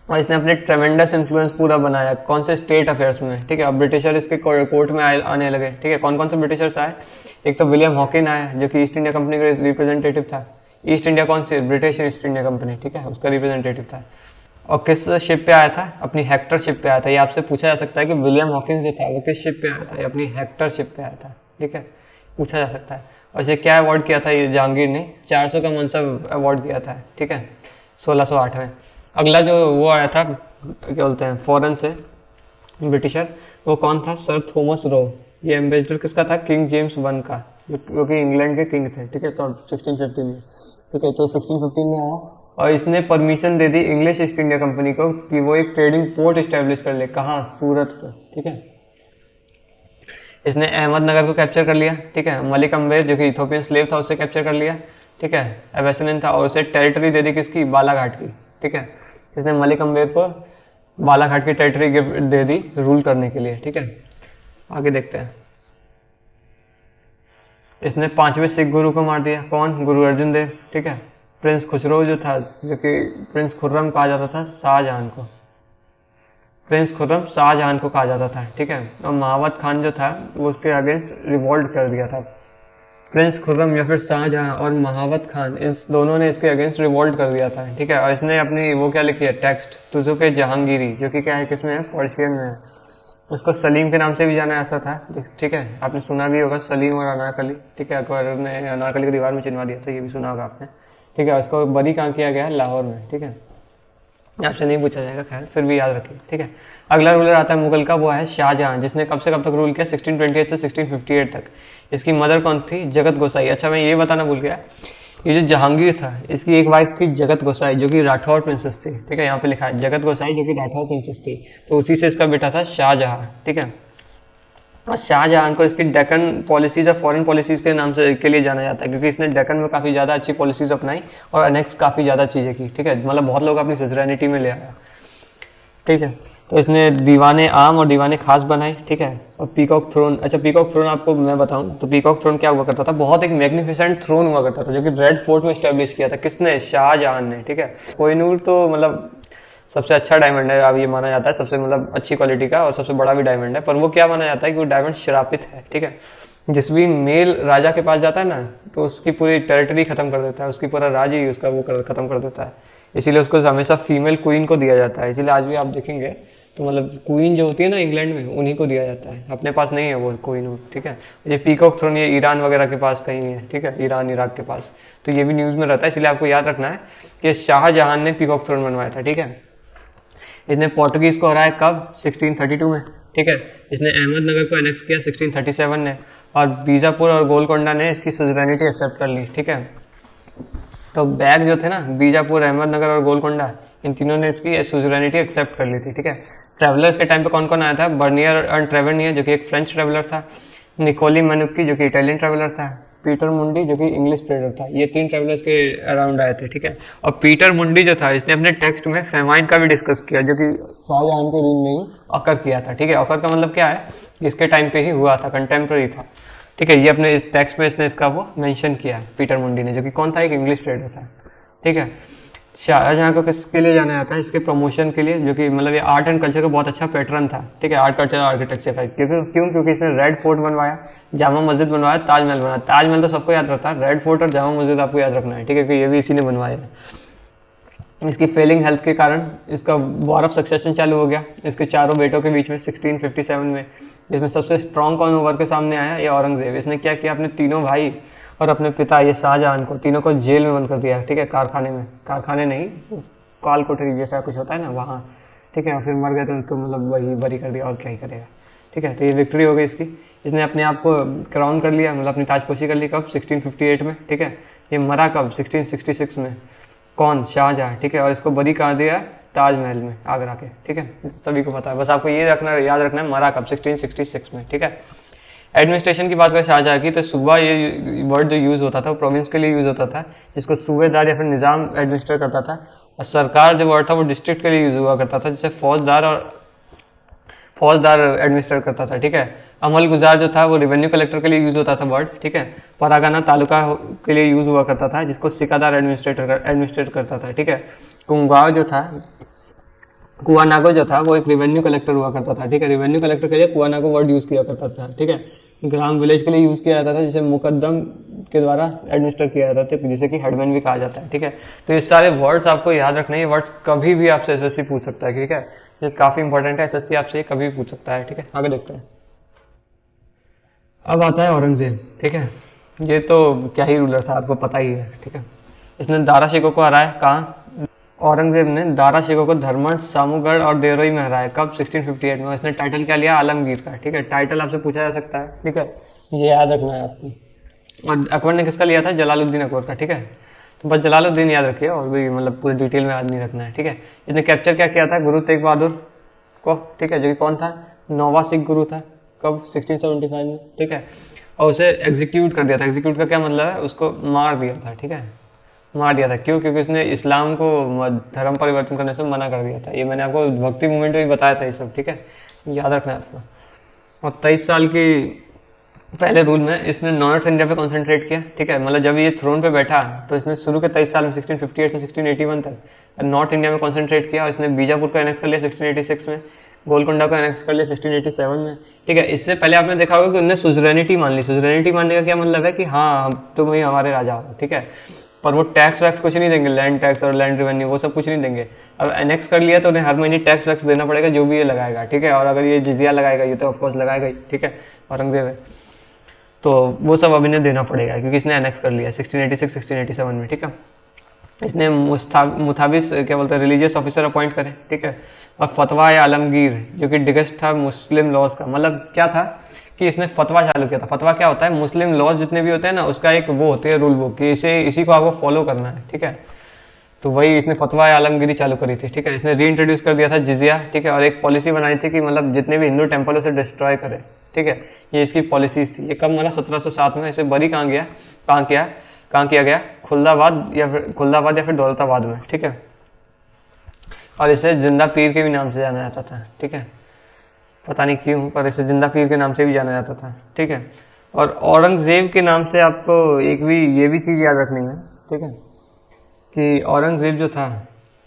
A: और इसने अपने ट्रेमेंडस इन्फ्लुएंस पूरा बनाया कौन से स्टेट अफेयर्स में, ठीक है। अब ब्रिटिशर इसके कोर्ट में आने लगे, ठीक है। कौन कौन से ब्रिटिशर्स आए, एक तो विलियम हॉकिन आया जो कि ईस्ट इंडिया कंपनी का रिप्रेजेंटेटिव था। ईस्ट इंडिया कौन सी, ब्रिटिश ईस्ट इंडिया कंपनी, ठीक है, उसका रिप्रेजेंटेटिव था। और किस शिप पे आया था, अपनी हेक्टर शिप पे आया था। ये आपसे पूछा जा सकता है कि विलियम हॉकिंस जो था वो किस शिप पे आया था, ये अपनी हेक्टर शिप पे आया था, ठीक है, पूछा जा सकता है। और इसे क्या अवार्ड किया था ये जहांगीर ने, 400 का मनसब अवार्ड दिया था, ठीक है, 1608 में। अगला जो वो आया था क्या बोलते हैं फॉरेन से ब्रिटिशर, वो कौन था, सर थॉमस रो। ये एम्बेसडर किसका था, किंग जेम्स वन का, जो कि इंग्लैंड के किंग थे, ठीक है, तो 1615 में, ठीक है। तो 1615 में आया और इसने परमिशन दे दी इंग्लिश ईस्ट इंडिया कंपनी को कि वो एक ट्रेडिंग पोर्ट इस्टेब्लिश कर ले, कहाँ, सूरत पे, ठीक है। इसने अहमदनगर को कैप्चर कर लिया, ठीक है। मलिक अम्बेर जो कि इथोपियन स्लेव था उससे कैप्चर कर लिया, ठीक है, एवेसनिन था, और उसे टेरिटरी दे दी किसकी, बालाघाट की, ठीक है। इसने मलिक अम्बेर को बालाघाट की टेरिटरी गिफ्ट दे दी रूल करने के लिए, ठीक है। आगे देखते हैं। इसने 5वें सिख गुरु को मार दिया, कौन, गुरु अर्जुन देव, ठीक है। प्रिंस खुसरो जो था, जो कि प्रिंस खुर्रम कहा जाता था शाहजहां को, प्रिंस खुर्रम शाहजहां को कहा जाता था, ठीक है। और महावत खान जो था वो उसके अगेंस्ट रिवोल्ट कर दिया था। प्रिंस खुर्रम या फिर शाहजहां और महावत खान, इस दोनों ने इसके अगेंस्ट रिवोल्ट कर दिया था, ठीक है। और इसने अपनी वो क्या लिखी है, टेक्स्ट तुझो के जहांगीरी, जो कि क्या है, किसमें है, पर्शियन में है। उसको सलीम के नाम से भी जाना ऐसा था, ठीक है, आपने सुना भी होगा सलीम और अनारकली, ठीक है। अकबर ने अनारकली को दीवार में चिनवा दिया था, ये भी सुना होगा आपने, ठीक है। उसको बरी कहाँ किया गया है, लाहौर में, ठीक है। आपसे नहीं पूछा जाएगा, खैर फिर भी याद रखिए, ठीक है। अगला रूलर आता है मुगल का, वो है शाहजहां, जिसने कब से कब तक रूल किया, 1628 से 1658 तक। इसकी मदर कौन थी, जगत गोसाई। अच्छा मैं ये बताना भूल गया, ये जो जहांगीर था इसकी एक वाइफ थी जगत गोसाई, जो कि राठौर प्रिंसेस थी, ठीक है। यहाँ पे लिखा है जगत गोसाई जो कि राठौर प्रिंसेस थी, तो उसी से इसका बेटा था शाहजहां, ठीक है। और शाहजहां को इसकी डेक्कन पॉलिसीज और फॉरेन पॉलिसीज के नाम से के लिए जाना जाता है, क्योंकि इसने डेक्कन में काफ़ी ज़्यादा अच्छी पॉलिसीज अपनाई और अनेक्स काफ़ी ज़्यादा चीज़ें की, ठीक है। मतलब बहुत लोग अपनी सजरैनिटी में ले आया, ठीक है। तो इसने दीवाने आम और दीवाने खास बनाए, ठीक है। और पीकॉक थ्रोन, अच्छा पीकॉक थ्रोन आपको मैं बताऊं तो पीकॉक थ्रोन क्या हुआ करता था, बहुत एक मैग्निफिसेंट थ्रोन हुआ करता था, जो कि रेड फोर्ट में स्टैब्लिश किया था किसने, शाहजहां ने, ठीक है। कोहिनूर तो मतलब सबसे अच्छा डायमंड है, अब ये माना जाता है सबसे मतलब अच्छी क्वालिटी का और सबसे बड़ा भी डायमंड है, पर वो क्या माना जाता है कि वो डायमंड श्रापित है, ठीक है। जिस भी मेल राजा के पास जाता है ना, तो उसकी पूरी टेरिटरी खत्म कर देता है, उसकी पूरा राज ही उसका वो खत्म कर देता है। इसीलिए उसको हमेशा फीमेल क्वीन को दिया जाता है। इसीलिए आज भी आप देखेंगे तो मतलब क्वीन जो होती है ना इंग्लैंड में, उन्हीं को दिया जाता है, अपने पास नहीं है वो क्वीन, ठीक है। ये पीकॉक थ्रोन ये ईरान वगैरह के पास कहीं है, ठीक है, ईरान इराक के पास, तो ये भी न्यूज़ में रहता है। इसलिए आपको याद रखना है कि शाहजहां ने पीकॉक थ्रोन बनवाया था, ठीक है। इसने पोर्टुगीज को हराया कब, 1632 में, ठीक है। इसने अहमदनगर को एनेक्स किया 1637 ने, और बीजापुर और गोलकोंडा ने इसकी सुजरैनिटी एक्सेप्ट कर ली, ठीक है। तो बैग जो थे ना, बीजापुर, अहमदनगर और गोलकोंडा, इन तीनों ने इसकी सुजरैनिटी एक्सेप्ट कर ली थी, ठीक है। ट्रैवलर्स के टाइम पे कौन कौन आया था, बर्नियर एंड ट्रेवेनियर जो कि एक फ्रेंच ट्रैवलर था, निकोली मनुक्की जो कि इटालियन ट्रैवलर था, पीटर मुंडी जो कि इंग्लिश ट्रेडर था। ये 3 ट्रैवलर्स के अराउंड आए थे, ठीक है। और पीटर मुंडी जो था इसने अपने टेक्स्ट में फेमाइन का भी डिस्कस किया, जो कि शाहजहां के रूल में ही अकर किया था, ठीक है। अकर का मतलब क्या है, इसके टाइम पे ही हुआ था, कंटेम्प्रेरी था, ठीक है। ये अपने टेक्स्ट में इसने इसका वो मेंशन किया है पीटर मुंडी ने, जो कि कौन था, एक इंग्लिश ट्रेडर था, ठीक है। शाहजहां को किसके लिए जाना जाता है, इसके प्रमोशन के लिए, जो कि मतलब ये आर्ट एंड कल्चर का बहुत अच्छा पैटर्न था, ठीक है, आर्ट कल्चर आर्किटेक्चर का। क्योंकि इसने रेड फोर्ट बनवाया, जामा मस्जिद बनवाया, ताजमहल बनाया। ताजमहल तो सबको याद रहता है, रेड फोर्ट और जामा मस्जिद आपको याद रखना है, ठीक है, क्योंकि ये भी इसी ने बनवाया है। इसकी फेलिंग हेल्थ के कारण इसका वॉर ऑफ सक्सेशन चालू हो गया इसके चारों बेटों के बीच में 1657 में, जिसमें सबसे स्ट्रॉन्ग कौन उभर के सामने आया, ये औरंगजेब। इसने क्या किया, अपने तीनों भाई और अपने पिता ये शाहजहां को, तीनों को जेल में बंद कर दिया, ठीक है, कारखाने में, कारखाने नहीं, काल कोठरी जैसा कुछ होता है ना वहाँ, ठीक है। फिर मर गए तो उनको मतलब वही बरी कर दिया, और क्या ही करेगा, ठीक है। तो ये विक्ट्री हो गई इसकी। इसने अपने आप को क्राउन कर लिया, मतलब अपनी ताजपोशी कर ली कब, 1658 में, ठीक है। ये मरा कब, 1666 में, कौन, शाहजहां, ठीक है। और इसको बरी कर दिया ताजमहल में आगरा के, ठीक है, सभी को पता है। बस आपको ये रखना, याद रखना है, मरा कब, 1666 में, ठीक है। एडमिनिस्ट्रेशन की बात करें शाहजहां की, तो सूबा ये वर्ड जो यूज़ होता था वो प्रोविंस के लिए यूज़ होता था, जिसको सूबेदार या फिर निज़ाम एडमिनिस्टर करता था। और सरकार जो वर्ड था वो डिस्ट्रिक्ट के लिए यूज हुआ करता था, जैसे फौजदार एडमिनिस्टर करता था, ठीक है। अमल गुजार जो था वो रेवेन्यू कलेक्टर के लिए यूज होता था वर्ड, ठीक है। परागाना तालुका के लिए यूज हुआ करता था, जिसको सिकादार एडमिनिस्ट्रेट करता था, ठीक है। कुंगाव जो था, कुआनागो जो था वो एक रेवेन्यू कलेक्टर हुआ करता था, ठीक है। रेवेन्यू कलेक्टर के लिए कुआनागो वर्ड यूज किया करता था, ठीक है। ग्राम विलेज के लिए यूज किया जाता था, जिसे मुकद्दम के द्वारा एडमिनिस्टर किया जाता था, जिसे कि हेडमैन भी कहा जाता है, ठीक है। तो ये सारे वर्ड्स आपको याद रखने, ये वर्ड्स कभी भी आपसे एसएससी पूछ सकता है, ठीक है। ये काफी इंपॉर्टेंट है, एसएससी आपसे ये कभी भी पूछ सकता है, ठीक है। आगे देखते हैं। अब आता है औरंगजेब, ठीक है। ये तो क्या ही रूलर था, आपको पता ही है, ठीक है। इसने दारा शिकोह को हराया कहाँ? औरंगजेब ने दारा शिकोह को धर्मंड, सामूगढ़ और देवरोई में हराया। कब? 1658 में। इसने टाइटल क्या लिया? आलमगीर का, ठीक है। टाइटल आपसे पूछा जा सकता है, ठीक है, ये याद रखना है आपको। और अकबर ने किसका लिया था? जलालुद्दीन अकबर का, ठीक है। तो बस जलालुद्दीन याद रखिए, और भी मतलब पूरी डिटेल में याद नहीं रखना है, ठीक है। इसने कैप्चर क्या किया था? गुरु तेग बहादुर को, ठीक है, जो कि कौन था? 9वां सिख गुरु था। कब? 1675 में, ठीक है। और उसे एग्जीक्यूट कर दिया था। एग्जीक्यूट का क्या मतलब है? उसको मार दिया था, ठीक है। मार दिया था, क्यों? क्योंकि उसने इस्लाम को धर्म परिवर्तन करने से मना कर दिया था। ये मैंने आपको भक्ति मूवमेंट में भी बताया था ये सब, ठीक है, याद रखना है आपको। और 23 साल की पहले रूल में इसने नॉर्थ इंडिया पे कंसंट्रेट किया, ठीक है। मतलब जब ये थ्रोन पे बैठा तो इसने शुरू के 23 साल में 1658 से 1681 तक नॉर्थ इंडिया में कंसंट्रेट किया, और इसने बीजापुर को एनेक्स कर लिया 1686 में, गोलकोंडा को एनेक्स कर लिया 1687 में, ठीक है। इससे पहले आपने देखा होगा कि उन्होंने सुजरेनिटी मान ली। सुजरेनिटी मानने का क्या मतलब है? कि हाँ तुम ही हमारे राजा हो, ठीक है। पर वो टैक्स वैक्स कुछ नहीं देंगे, लैंड टैक्स और लैंड रेवेन्यू वो सब कुछ नहीं देंगे। अब एनेक्स कर लिया तो उन्हें हर महीने टैक्स वैक्स देना पड़ेगा, जो भी ये लगाएगा, ठीक है। और अगर ये जिजिया लगाएगा, ये तो ऑफकोर्स लगाएगा ही, ठीक है, औरंगजेब है, तो वो सब अब इन्हें देना पड़ेगा, क्योंकि इसने एनेक्स कर लिया 1686 1687 में, ठीक है। इसने मुताबिस क्या बोलते हैं रिलीजियस ऑफिसर अपॉइंट करे, ठीक है। और फतवा या आलमगीर जो कि डिगस्ट था मुस्लिम लॉज का, मतलब क्या था कि इसने फतवा चालू किया था। फतवा क्या होता है? मुस्लिम लॉज जितने भी होते हैं ना, उसका एक वो होती है रूल बुक, कि इसी को आपको फॉलो करना है, ठीक है। तो वही इसने फतवा या आलमगीरी चालू करी थी, ठीक है। इसने री इंट्रोड्यूस कर दिया था जिजिया, ठीक है। और एक पॉलिसी बनाई थी कि मतलब जितने भी हिंदू टेम्पल उसे डिस्ट्रॉय करे, ठीक है। ये इसकी पॉलिसीज थी। ये कब मरा? 1707 में। इसे बरी कहाँ किया गया? खुलदाबाद या फिर दौलताबाद में, ठीक है। और इसे जिंदा पीर के भी नाम से जाना जाता था, ठीक है। पता नहीं क्यों, पर इसे जिंदा पीर के नाम से भी जाना जाता था, ठीक है। और औरंगजेब के नाम से आपको एक भी ये भी चीज़ याद रखनी है, ठीक है, कि औरंगजेब जो था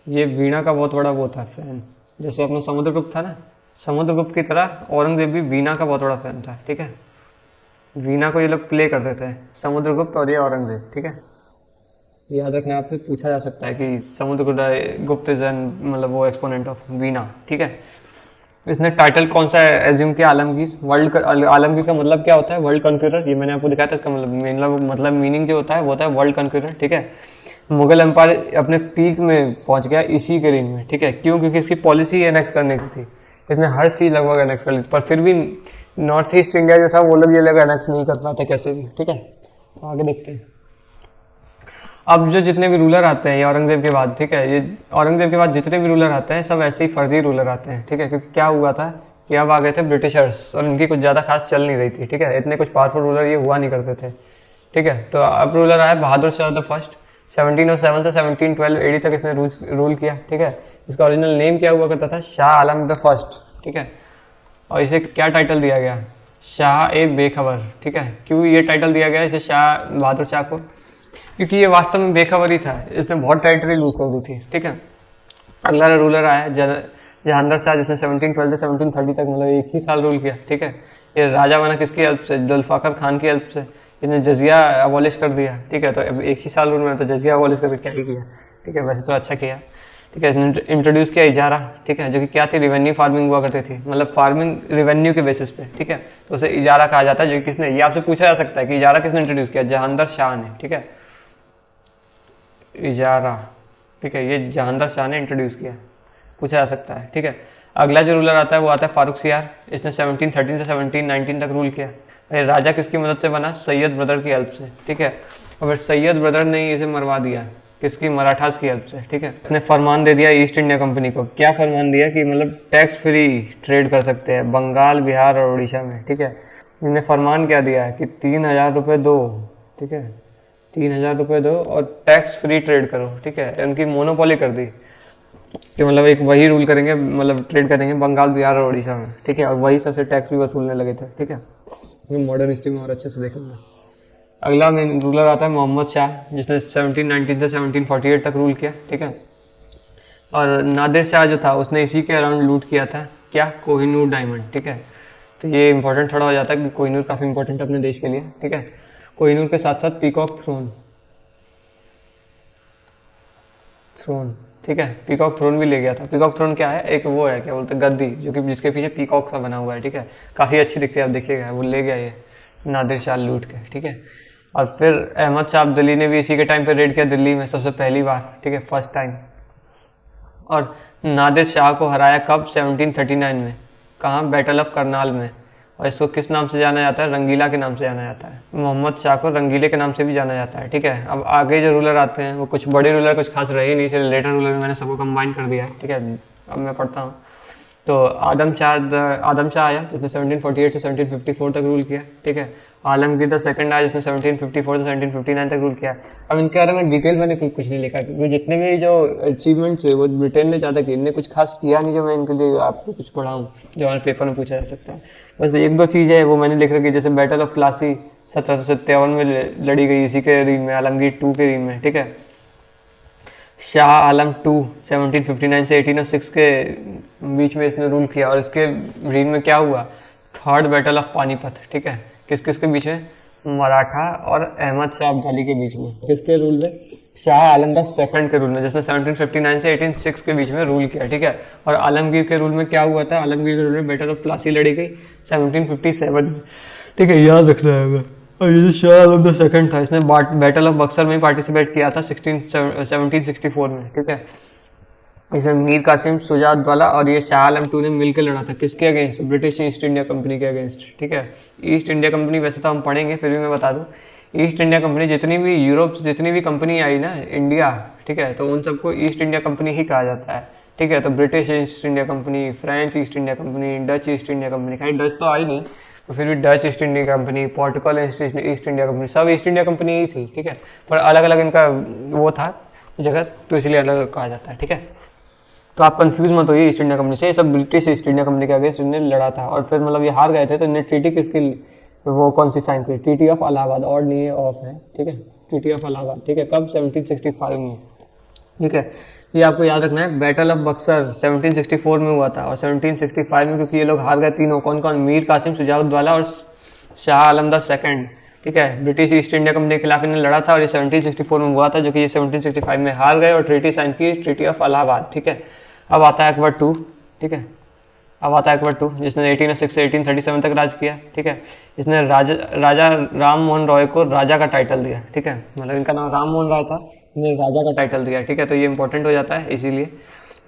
A: ये वीणा का बहुत बड़ा वो था फैन। जैसे अपना समुद्रगुप्त था ना, समुद्रगुप्त की तरह औरंगजेब भी वीणा का बहुत बड़ा फैन था, ठीक है। वीणा को ये लोग प्ले करते थे, समुद्रगुप्त और ये औरंगजेब, ठीक है। याद रखना, आपसे पूछा जा सकता है कि समुद्रगुप्त इज एन मतलब वो एक्सपोनेंट ऑफ वीणा, ठीक है। इसने टाइटल कौन सा एज्यूम किया? आलमगीर। आलमगीर का मतलब क्या होता है? World conqueror. ये मैंने आपको दिखाया था, इसका मतलब मीनिंग जो होता है वो होता है वर्ल्ड कॉन्क्यूरर, ठीक है। मुगल एम्पायर अपने पीक में पहुंच गया इसी के रेंज में, ठीक है। क्यों? क्योंकि इसकी पॉलिसी एनेक्स करने की थी। इसने हर चीज़ लगभग एनेक्स कर ली, पर फिर भी नॉर्थ ईस्ट इंडिया जो था वो लोग ये लोग एनेक्स नहीं कर पाते कैसे भी, ठीक है। तो आगे देखते हैं। अब जो जितने भी रूलर आते हैं ये औरंगजेब के बाद, ठीक है, ये औरंगजेब के बाद जितने भी रूलर आते हैं सब ऐसे ही फर्जी रूलर आते हैं, ठीक है। क्योंकि क्या हुआ था कि अब आ गए थे ब्रिटिशर्स, और इनकी कुछ ज़्यादा खास चल नहीं रही थी, ठीक है। इतने कुछ पावरफुल रूलर ये हुआ नहीं करते थे, ठीक है। तो अब रूलर आया बहादुर शाह द फर्स्ट। 1707 से 1712 एडी तक इसने रूल किया, ठीक है। इसका ओरिजिनल नेम क्या हुआ करता था? शाह आलम द फर्स्ट, ठीक है। और इसे क्या टाइटल दिया गया? शाह ए बेखबर, ठीक है। क्यों ये टाइटल दिया गया इसे शाह बहादुर शाह को? क्योंकि ये वास्तव में बेखबर ही था, इसने बहुत टेरिटरी लूज कर दी थी, ठीक है। अगला रूलर आया जहांगीर शाह, जिसने 1712 से 1730 तक मतलब एक ही साल रूल किया, ठीक है। ये राजा बना किसकी हेल्प से? जुल्फाकर खान की हेल्प से। इसने जजिया अबॉलिश कर दिया, ठीक है। तो अब एक ही साल रूल में तो जजिया अबॉलिश करके क्या ही किया, ठीक है। वैसे तो अच्छा किया, ठीक है। इसने इंट्रोड्यूस किया इजारा, ठीक है, जो कि क्या थी? रिवेन्यू फार्मिंग हुआ करती थी, मतलब फार्मिंग रिवेन्यू के बेसिस पे, ठीक है। तो उसे इजारा कहा जाता है। जो किसने, ये आपसे पूछा जा सकता है कि इजारा किसने इंट्रोड्यूस किया? जहांगीर शाह ने, ठीक है। इजारा, ठीक है, ये जहांगीर शाह ने इंट्रोड्यूस किया, पूछा जा सकता है, ठीक है। अगला जो रूलर आता है वो आता है फारूक सियार। इसने 1713 से 1719 तक रूल किया। ये राजा किसकी मदद से बना? सैयद ब्रदर की हेल्प से, ठीक है। और फिर सैयद ब्रदर ने इसे मरवा दिया, किसकी? मराठास की हेल्प से, ठीक है। इसने फरमान दे दिया ईस्ट इंडिया कंपनी को। क्या फरमान दिया? कि मतलब टैक्स फ्री ट्रेड कर सकते हैं बंगाल, बिहार और उड़ीसा में, ठीक है। इन्हें फरमान क्या दिया है कि 3000 रुपये दो, ठीक है, 3,000 रुपये दो और टैक्स फ्री ट्रेड करो, ठीक है। उनकी मोनोपोली कर दी कि मतलब एक वही रूल करेंगे, मतलब ट्रेड करेंगे बंगाल, बिहार और उड़ीसा में, ठीक है। और वही सबसे टैक्स भी वसूलने लगे थे, ठीक है। ये मॉडर्न हिस्ट्री में और अच्छे से देखेंगे। अगला मेन रूलर आता है मोहम्मद शाह, जिसने 1719 से 1748 तक रूल किया, ठीक है। और नादिर शाह जो था उसने इसी के अराउंड लूट किया था, क्या, कोहिनूर डायमंड, ठीक है। तो ये इंपॉर्टेंट थोड़ा हो जाता है कि कोहिनूर काफ़ी इंपॉर्टेंट है अपने देश के लिए, ठीक है। कोहिनूर के साथ साथ पीकॉक थ्रोन, ठीक है, पीकॉक थ्रोन भी ले गया था। पीकॉक थ्रोन क्या है, एक वो है क्या बोलते हैं गद्दी, जो कि जिसके पीछे पीकॉक सा बना हुआ है, ठीक है। काफ़ी अच्छी दिखती है, आप देखिएगा, वो ले गया ये नादिर शाह लूट के, ठीक है। और फिर अहमद शाह अब्दाली ने भी इसी के टाइम पे रेड किया दिल्ली में सबसे पहली बार, ठीक है, फर्स्ट टाइम। और नादिर शाह को हराया कब, 1739 में, कहाँ, बैटल ऑफ करनाल में। और इसको किस नाम से जाना जाता है, रंगीला के नाम से जाना जाता है। मोहम्मद शाह को रंगीले के नाम से भी जाना जाता है, ठीक है। अब आगे जो रूलर आते हैं वो कुछ बड़े रूलर कुछ खास रहे नहीं, इसलिए लेटर रूलर में मैंने सबको कंबाइन कर दिया है, ठीक है। अब मैं पढ़ता हूँ। तो आदम शाह आया जिसने 1748 से 1754 तक रूल किया, ठीक है। आलमगीर द सेकंड आया जिसने 1754 से 1759 तक रूल किया। अब इनके बारे में डिटेल मैंने कुछ नहीं लिखा, क्योंकि जितने भी जो अचीवमेंट्स है वो ब्रिटेन ने ज़्यादा किए, इनने कुछ खास किया नहीं जो मैं इनके लिए आपको कुछ पढ़ाऊँ जो हमारे पेपर में पूछा जा सकता है। बस एक दो चीज़ है वो मैंने लिख रखी, जैसे बैटल ऑफ प्लासी 1757 में लड़ी गई, इसी के रीन में, आलमगीर 2 के रीन में, ठीक है। शाह आलम 2 1759 से 1806 के बीच में इसने रूल किया। और इसके रीन में क्या हुआ, थर्ड बैटल ऑफ पानीपत, ठीक है। किस किस के बीच में, मराठा और अहमद शाह अब्दाली के बीच में। किसके रूल में, शाह आलम द सेकंड के रूल में, जिसने 1759 से 1806 के बीच में रूल किया, ठीक है। और आलमगीर के रूल में क्या हुआ था, आलमगीर के रूल में बैटल ऑफ प्लासी लड़ी गई 1757 में, ठीक है, याद रखना है। और ये शाह आलम द सेकंड था, इसने बैटल ऑफ बक्सर में पार्टिसिपेट किया था 1764 में, ठीक है। इसमें मीर कासिम, शुजाउद्दौला और ये शाह आलम 2 ने मिलकर लड़ा था, किसके against, British east India company के अगेंस्ट, ठीक है। ईस्ट इंडिया कंपनी वैसे तो हम पढ़ेंगे, फिर भी मैं बता दूं, ईस्ट इंडिया कंपनी जितनी भी यूरोप जितनी भी कंपनी आई ना इंडिया, ठीक है, तो उन सबको ईस्ट इंडिया कंपनी ही कहा जाता है, ठीक है। तो British east India company, French east India company, Dutch east India company, खाली डच तो आई नहीं, तो फिर भी Dutch east India company, Portugal east India company, सब ईस्ट इंडिया कंपनी ही थी, ठीक है। पर अलग अलग इनका वो था जगह, तो इसलिए अलग अलग कहा जाता है, ठीक है। तो आप कंफ्यूज मत होइए ईस्ट इंडिया कंपनी से, ये सब ब्रिटिश ईस्ट इंडिया कंपनी के अगेंस्ट इन्हें लड़ा था। और फिर मतलब ये हार गए थे, तो इन्हें ट्रीटी किसकी, वो कौन सी साइन की, ट्रीटी ऑफ इलाहाबाद, और नहीं ऑफ है, ठीक है, ट्रीटी ऑफ इलाहाबाद, ठीक है, कब, 1765 में, ठीक है। ये आपको याद रखना है। बैटल ऑफ बक्सर 1764 में हुआ था, और 1765 में क्योंकि ये लोग हार गए तीनों, कौन कौन, मीर कासिम, शुजाउद्दौला और शाह आलम द सेकंड, ठीक है, ब्रिटिश ईस्ट इंडिया कंपनी के खिलाफ इन्हें लड़ा था, और ये 1764 में हुआ था, जो कि ये 1765 में हार गए और ट्रीटी साइन की, ट्रीटी ऑफ इलाहाबाद, ठीक है। अब आता है अकबर 2, ठीक है। अब आता है अकबर 2, जिसने 1806 से 1837 तक राज किया, ठीक है। इसने राजा राम मोहन रॉय को राजा का टाइटल दिया, ठीक है, मतलब इनका नाम राम मोहन रॉय था, इन्हें राजा का टाइटल दिया, ठीक है। तो ये इंपॉर्टेंट हो जाता है, इसीलिए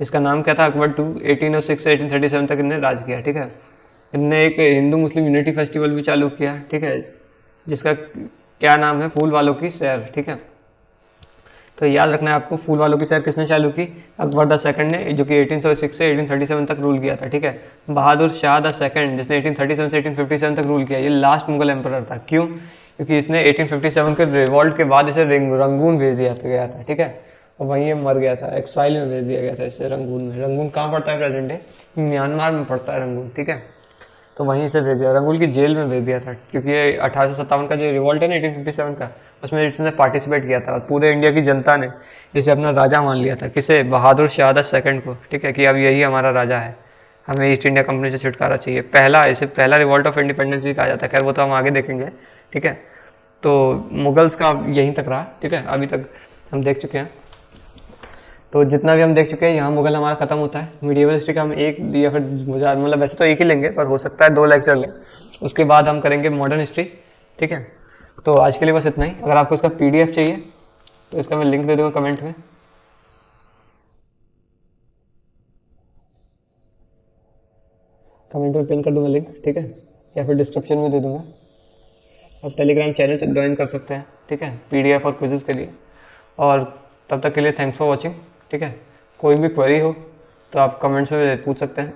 A: इसका नाम क्या था, अकबर 2, 1806 से 1837 तक इन्हें राज किया, ठीक है। इनने एक हिंदू मुस्लिम यूनिटी फेस्टिवल भी चालू किया, ठीक है, जिसका क्या नाम है, फूल वालों की सैर, ठीक है। तो याद रखना है आपको, फूल वालों की सैर किसने चालू की, अकबर द सेकंड ने, जो कि 1806 से 1837 तक रूल किया था, ठीक है। बहादुर शाह द सेकंड, जिसने 1837 से 1857 तक रूल किया, ये लास्ट मुगल एम्परर था। क्यों, क्योंकि इसने 1857 के रिवॉल्ट के बाद इसे रंगून भेज दिया गया था, ठीक है, और वहीं ये मर गया था, एक्साइल में भेज दिया गया था इसे रंगून में। रंगून कहाँ पड़ता है प्रेजेंट डे, म्यांमार में पड़ता है रंगून, ठीक है। तो वहीं से भेज दिया, रंगून की जेल में भेज दिया था, क्योंकि ये 1857 का जो रिवॉल्ट है ना 1857 का, उसमें इसने पार्टिसिपेट किया था, और पूरे इंडिया की जनता ने इसे अपना राजा मान लिया था, किसे, बहादुर शाह द सेकंड को, ठीक है, कि अब यही हमारा राजा है, हमें ईस्ट इंडिया कंपनी से छुटकारा चाहिए। इसे पहला रिवॉल्ट ऑफ इंडिपेंडेंस भी कहा जाता है, खैर वो तो हम आगे देखेंगे, ठीक है। तो मुगल्स का यहीं तक रहा, ठीक है, अभी तक हम देख चुके हैं। तो जितना भी हम देख चुके हैं यहाँ मुगल हमारा खत्म होता है। मीडिएवल हिस्ट्री का हम एक या फिर मतलब वैसे तो एक ही लेंगे, पर हो सकता है 2 लेक्चर लें, उसके बाद हम करेंगे मॉडर्न हिस्ट्री, ठीक है। तो आज के लिए बस इतना ही। अगर आपको इसका PDF चाहिए तो इसका मैं लिंक दे दूँगा कमेंट में, पिन कर दूँगा लिंक, ठीक है, या फिर डिस्क्रिप्शन में दे दूँगा। आप टेलीग्राम चैनल ज्वाइन कर सकते हैं, ठीक है, PDF और क्विज़ के लिए। और तब तक के लिए थैंक्स फॉर वॉचिंग, ठीक है। कोई भी क्वेरी हो तो आप कमेंट्स में पूछ सकते हैं,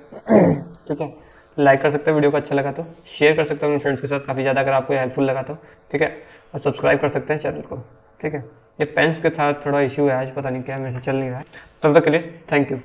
A: ठीक है। लाइक कर सकते हैं वीडियो को अच्छा लगा तो, शेयर कर सकते हैं अपने फ्रेंड्स के साथ काफ़ी ज़्यादा अगर आपको हेल्पफुल लगा तो, ठीक है, और सब्सक्राइब कर सकते हैं चैनल को। ठीक है। ये पेन्स के साथ थोड़ा इशू है आज, पता नहीं क्या मेरे से चल नहीं रहा है। तब तक के लिए थैंक यू।